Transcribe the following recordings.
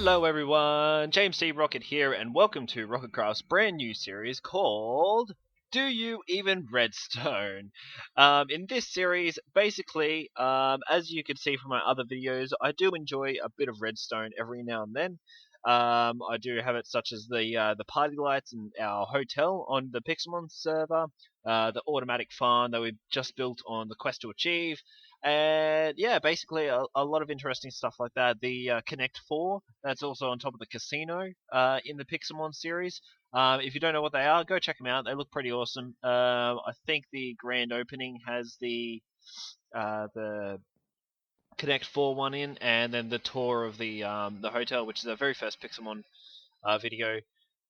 Hello everyone, James C. Rocket here, and welcome to RocketCraft's brand new series called Do You Even Redstone? In this series, basically, as you can see from my other videos, I do enjoy a bit of redstone every now and then. I do have it such as the party lights in our hotel on the Pixelmon server, the automatic farm that we've just built on the Quest to Achieve, and yeah, basically a lot of interesting stuff like that. The Connect 4, that's also on top of the casino in the Pixelmon series. If you don't know what they are, go check them out. They look pretty awesome. I think the grand opening has the Connect 4 one in, and then the tour of the hotel, which is the very first Pixelmon video,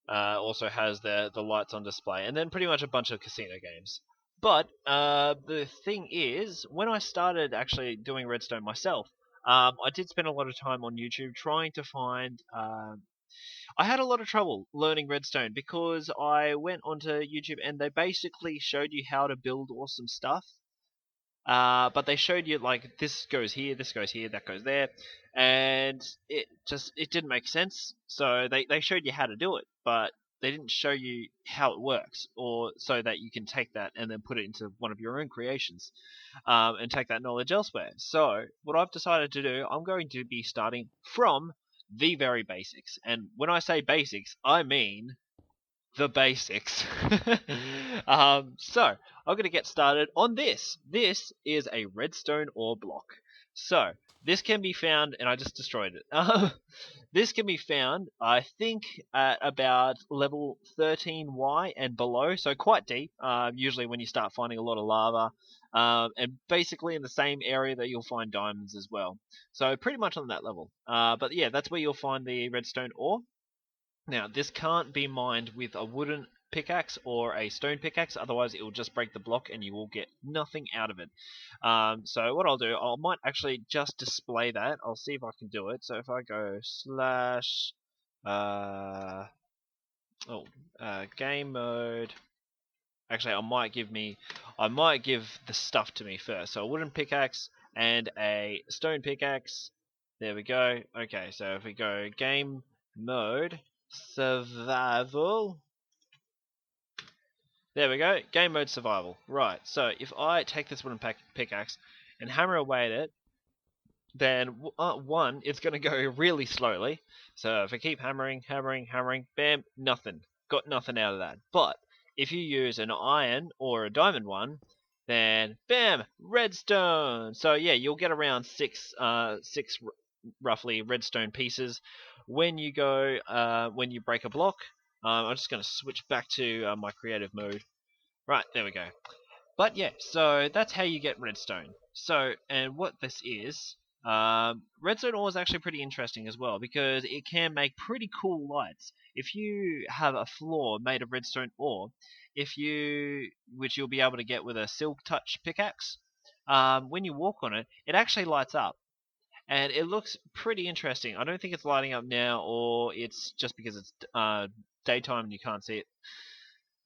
also has the lights on display, and then pretty much a bunch of casino games. But the thing is, when I started actually doing Redstone myself, I did spend a lot of time on YouTube trying to find. I had a lot of trouble learning Redstone because I went onto YouTube and they basically showed you how to build awesome stuff. But they showed you like this goes here, that goes there, and it didn't make sense. So they showed you how to do it, but they didn't show you how it works, or so that you can take that and then put it into one of your own creations, and take that knowledge elsewhere. So what I've decided to do, I'm going to be starting from the very basics, and when I say basics, I mean the basics. So I'm going to get started on this. This is a redstone ore block. So this can be found, and I just destroyed it. This can be found, I think, at about level 13Y and below, so quite deep. Usually when you start finding a lot of lava, and basically in the same area that you'll find diamonds as well. So pretty much on that level. But yeah, that's where you'll find the redstone ore. Now, this can't be mined with a wooden pickaxe or a stone pickaxe, otherwise it will just break the block and you will get nothing out of it. So what I'll do, I might actually just display that. I'll see if I can do it. So if I go slash uh, game mode. Actually, I might give the stuff to me first. So a wooden pickaxe and a stone pickaxe. There we go. Okay, so if we go game mode, survival. There we go. Game mode survival. Right. So if I take this wooden pickaxe and hammer away at it, then one, it's going to go really slowly. So if I keep hammering, bam, nothing. Got nothing out of that. But if you use an iron or a diamond one, then bam, redstone. So yeah, you'll get around six roughly redstone pieces when you break a block. I'm just going to switch back to my creative mode. Right, there we go. But yeah, so that's how you get redstone. So, and what this is, redstone ore is actually pretty interesting as well because it can make pretty cool lights. If you have a floor made of redstone ore, which you'll be able to get with a silk touch pickaxe, when you walk on it, it actually lights up. And it looks pretty interesting. I don't think it's lighting up now, or it's just because it's daytime and you can't see it.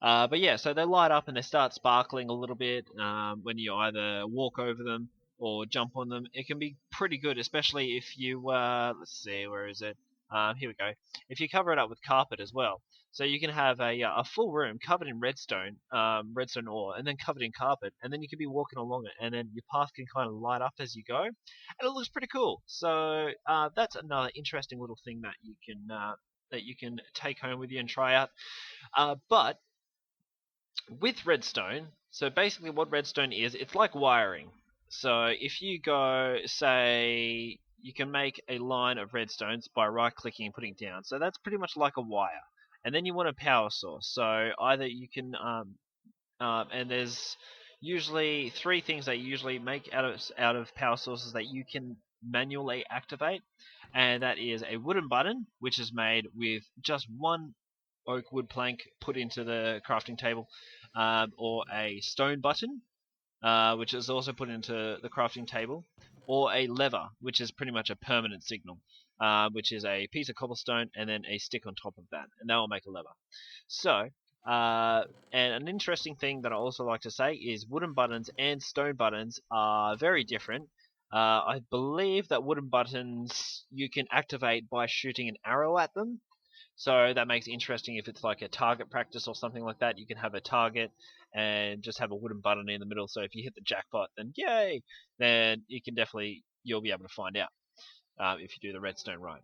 But yeah, so they light up and they start sparkling a little bit when you either walk over them or jump on them. It can be pretty good, especially if you, let's see, where is it? Here we go. If you cover it up with carpet as well. So you can have a full room covered in redstone ore, and then covered in carpet, and then you can be walking along it, and then your path can kind of light up as you go, and it looks pretty cool. So that's another interesting little thing that you can take home with you and try out. But with redstone, so basically what redstone is, it's like wiring. So if you go, say, you can make a line of redstones by right-clicking and putting it down. So that's pretty much like a wire. And then you want a power source. So either you can, and there's usually three things they usually make out of power sources that you can manually activate, and that is a wooden button, which is made with just one oak wood plank put into the crafting table, or a stone button, which is also put into the crafting table, or a lever, which is pretty much a permanent signal, which is a piece of cobblestone and then a stick on top of that, and that will make a lever. So, and an interesting thing that I also like to say is wooden buttons and stone buttons are very different. I believe that wooden buttons you can activate by shooting an arrow at them. So that makes it interesting if it's like a target practice or something like that. You can have a target and just have a wooden button in the middle. So if you hit the jackpot, then yay! Then you'll be able to find out if you do the redstone right.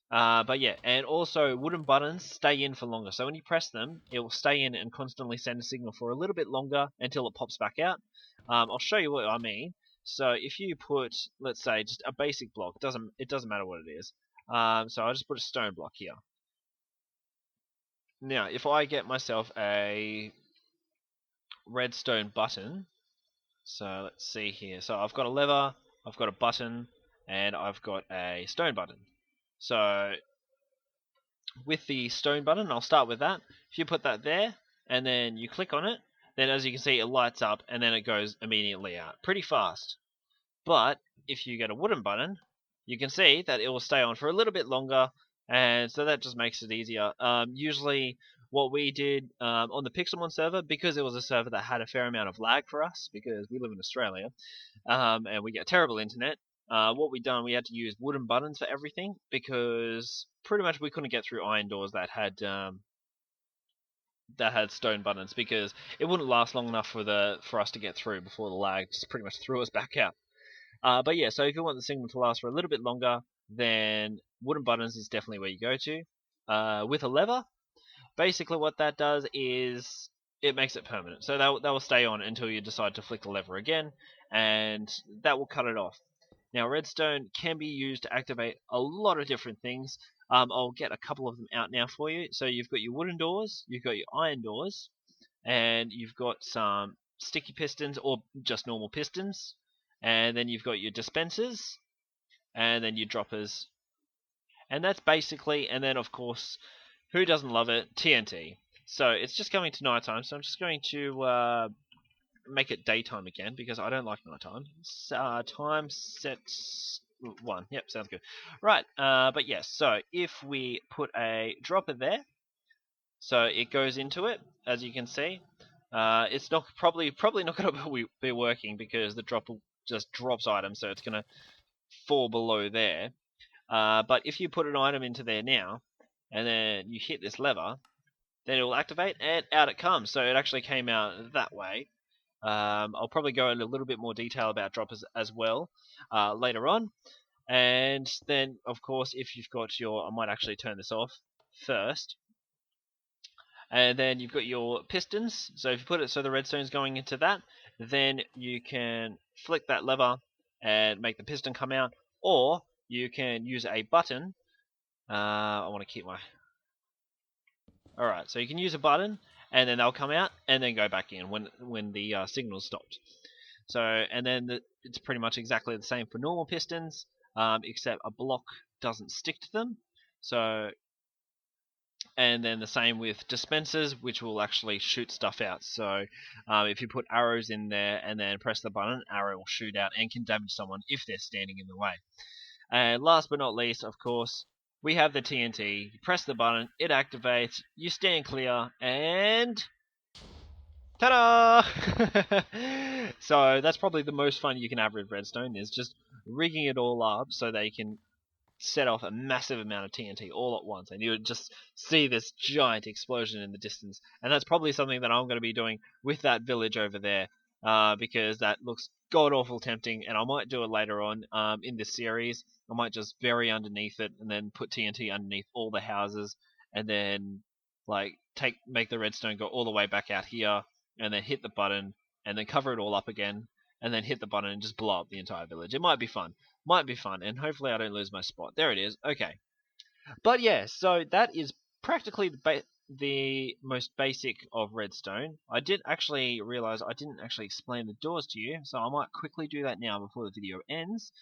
But yeah, and also wooden buttons stay in for longer. So when you press them, it will stay in and constantly send a signal for a little bit longer until it pops back out. I'll show you what I mean. So if you put, let's say, just a basic block, it doesn't matter what it is. So I'll just put a stone block here. Now, if I get myself a redstone button, so let's see here. So I've got a lever, I've got a button, and I've got a stone button. So with the stone button, I'll start with that. If you put that there, and then you click on it, then as you can see, it lights up, and then it goes immediately out. Pretty fast. But if you get a wooden button, you can see that it will stay on for a little bit longer, and so that just makes it easier. Usually, what we did on the Pixelmon server, because it was a server that had a fair amount of lag for us, because we live in Australia, and we get terrible internet. What we had to use wooden buttons for everything because pretty much we couldn't get through iron doors that had stone buttons because it wouldn't last long enough for us to get through before the lag just pretty much threw us back out. But yeah, so if you want the signal to last for a little bit longer, then wooden buttons is definitely where you go to. With a lever, basically what that does is it makes it permanent. So that will stay on until you decide to flick the lever again, and that will cut it off. Now, redstone can be used to activate a lot of different things. I'll get a couple of them out now for you. So you've got your wooden doors, you've got your iron doors, and you've got some sticky pistons or just normal pistons. And then you've got your dispensers, and then your droppers. And that's basically, and then of course, who doesn't love it? TNT. So it's just coming to nighttime, so I'm just going to make it daytime again because I don't like nighttime. Time set 1. Yep, sounds good. Right, but yes, so if we put a dropper there, so it goes into it, as you can see. It's not probably not going to be working because the dropper just drops items, so it's going to fall below there. But if you put an item into there now, and then you hit this lever, then it will activate, and out it comes. So it actually came out that way. I'll probably go into a little bit more detail about droppers as well later on. And then, of course, if you've got I might actually turn this off first. And then you've got your pistons. So if you put it so the redstone's going into that, then you can flick that lever and make the piston come out. Or you can use a button. I want to keep my... Alright, so you can use a button, and then they'll come out, and then go back in when the signal's stopped. So, and then it's pretty much exactly the same for normal pistons, except a block doesn't stick to them. So, and then the same with dispensers, which will actually shoot stuff out. So, if you put arrows in there and then press the button, arrow will shoot out and can damage someone if they're standing in the way. And last but not least, of course, we have the TNT. You press the button, it activates, you stand clear, and... ta-da! So that's probably the most fun you can have with redstone, is just rigging it all up so they can set off a massive amount of TNT all at once, and you would just see this giant explosion in the distance. And that's probably something that I'm going to be doing with that village over there, because that looks god awful tempting, and I might do it later on in this series. I might just bury underneath it and then put TNT underneath all the houses, and then make the redstone go all the way back out here, and then hit the button, and then cover it all up again, and then hit the button and just blow up the entire village. It might be fun. And hopefully I don't lose my spot. There it is. Okay. But yeah, so that is practically the most basic of redstone. I did actually realize I didn't actually explain the doors to you, so I might quickly do that now before the video ends.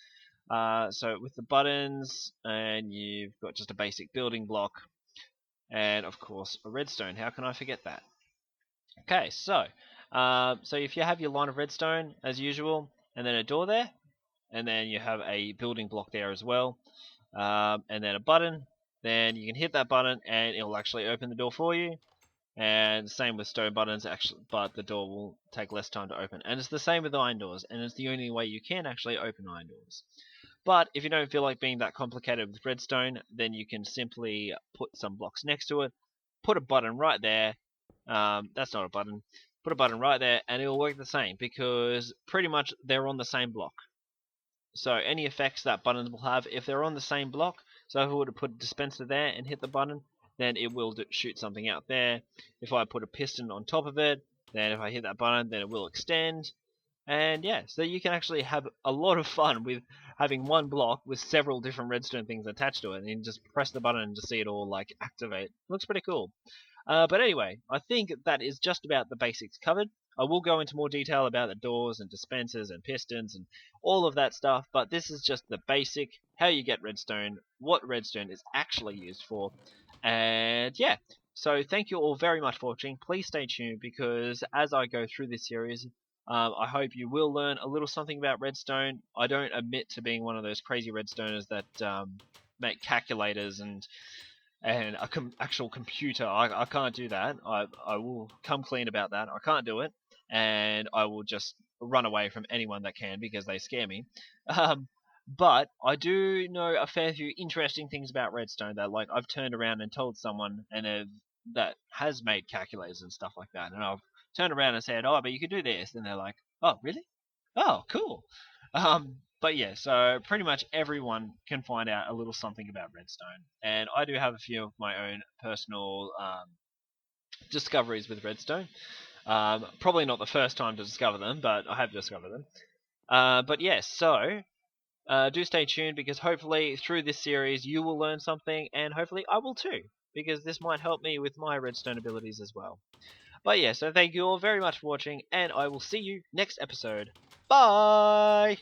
So with the buttons, and you've got just a basic building block, and of course a redstone. How can I forget that? Okay, so if you have your line of redstone as usual, and then a door there, and then you have a building block there as well, and then a button, then you can hit that button and it will actually open the door for you. And same with stone buttons, actually, but the door will take less time to open. And it's the same with iron doors, and it's the only way you can actually open iron doors. But if you don't feel like being that complicated with redstone, then you can simply put some blocks next to it, put a button right there. That's not a button. Put a button right there, and it will work the same because pretty much they're on the same block. So any effects that buttons will have, if they're on the same block, so if I were to put a dispenser there and hit the button, then it will shoot something out there. If I put a piston on top of it, then if I hit that button, then it will extend. And yeah, so you can actually have a lot of fun with having one block with several different redstone things attached to it, and you just press the button and just see it all like activate. Looks pretty cool. But anyway, I think that is just about the basics covered. I will go into more detail about the doors and dispensers and pistons and all of that stuff, but this is just the basic, how you get redstone, what redstone is actually used for, and yeah. So thank you all very much for watching. Please stay tuned because as I go through this series, I hope you will learn a little something about redstone. I don't admit to being one of those crazy redstoners that make calculators and a actual computer. I can't do that. I will come clean about that. I can't do it, and I will just run away from anyone that can because they scare me. Um, but I do know a fair few interesting things about redstone that, like, I've turned around and told someone that has made calculators and stuff like that, and I've turned around and said, "Oh, but you could do this," and they're like, "Oh, really? Oh, cool." But yeah, so pretty much everyone can find out a little something about redstone, and I do have a few of my own personal discoveries with redstone. Probably not the first time to discover them, but I have discovered them. But yes, so do stay tuned because hopefully through this series you will learn something, and hopefully I will too, because this might help me with my redstone abilities as well. But yeah, so thank you all very much for watching, and I will see you next episode. Bye!